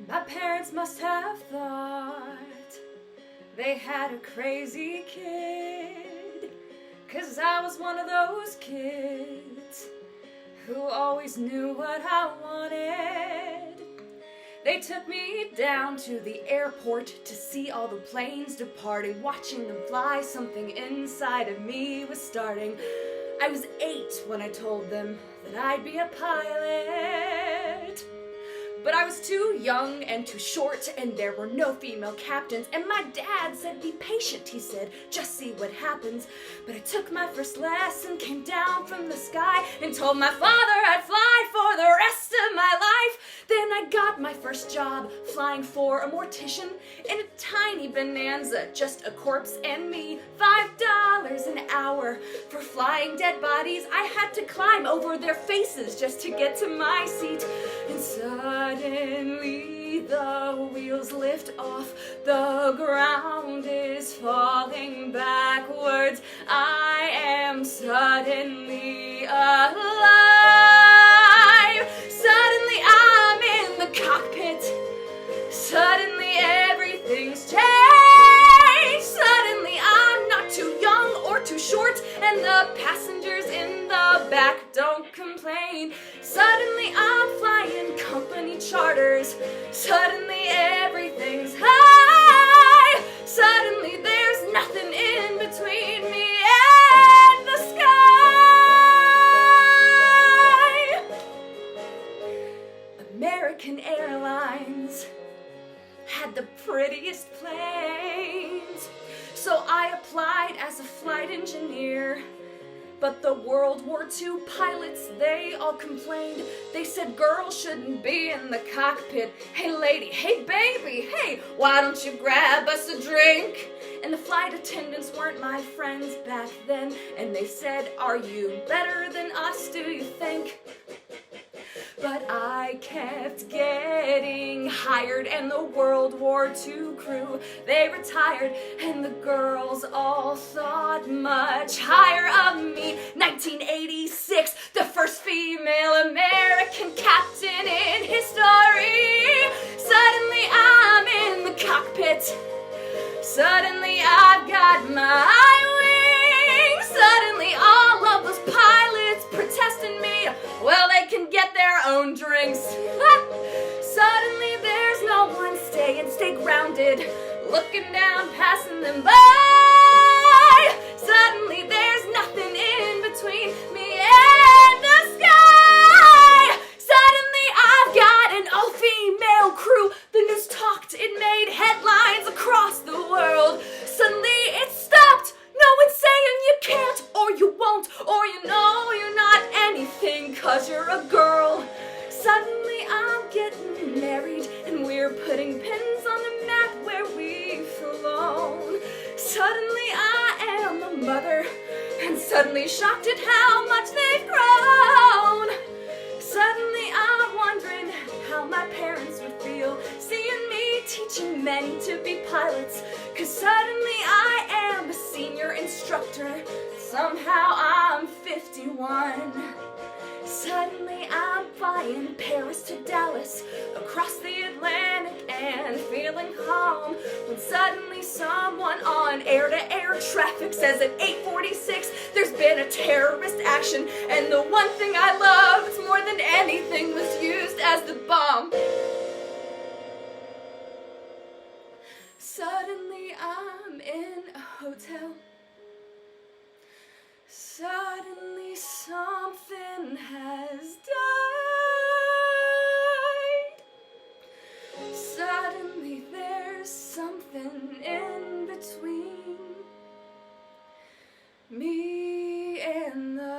My parents must have thought they had a crazy kid, 'cause I was one of those kids who always knew what I wanted. They took me down to the airport to see all the planes departing, watching them fly. Something inside of me was starting. I was 8 when I told them that I'd be a pilot. But I was too young and too short, and there were no female captains. And my dad said, be patient, he said, just see what happens. But I took my first lesson, came down from the sky, and told my father I'd fly for the rest of my life. Then I got my first job, flying for a mortician in a tiny Bonanza, just a corpse and me. $5 an hour for flying dead bodies. I had to climb over their faces just to get to my seat. And suddenly the wheels lift off, the ground is falling backwards. I am suddenly alive. Suddenly I'm in the cockpit. Suddenly everything's changed. Suddenly I'm not too young or too short, and the passengers in the back don't complain. Suddenly I'm flying company charters. Suddenly everything's high. Suddenly there's nothing in between me and the sky. American Airlines had the prettiest planes, so I applied as a flight engineer. But the World War II pilots, they all complained. They said girls shouldn't be in the cockpit. Hey lady, hey baby, hey, why don't you grab us a drink? And the flight attendants weren't my friends back then, and they said, are you better than us, do you think? But I kept getting hired, and the World War II crew, they retired, and the girls all thought much higher of me. 1986, the first female American captain in history. Suddenly I'm in the cockpit. Suddenly I've got my wings. Suddenly all of those pilots protesting me, well, they can get their own drinks. Suddenly there's no one stay grounded, looking down, passing them by. Suddenly there's nothing in between me and the sky. Suddenly I've got an all-female crew. The news talked, it made headlines across the world. Suddenly it stopped. No one's saying you can't, or you won't, or you know you're not anything 'cause you're a girl. Suddenly I'm getting married, and we're putting pins on the map where we've flown. Suddenly I am a mother, and suddenly shocked at how much they've grown. Suddenly I'm wondering how my parents would feel seeing me teaching men to be pilots, 'cause suddenly I am a senior instructor. Somehow I'm 51. Suddenly I'm flying Paris to Dallas, across the Atlantic and feeling calm, when suddenly someone on air-to-air traffic says at 8:46 there's been a terrorist action, and the one thing I loved more than anything was used as the bomb. Suddenly I'm in a hotel. Suddenly something has died. Suddenly there's something in between me and the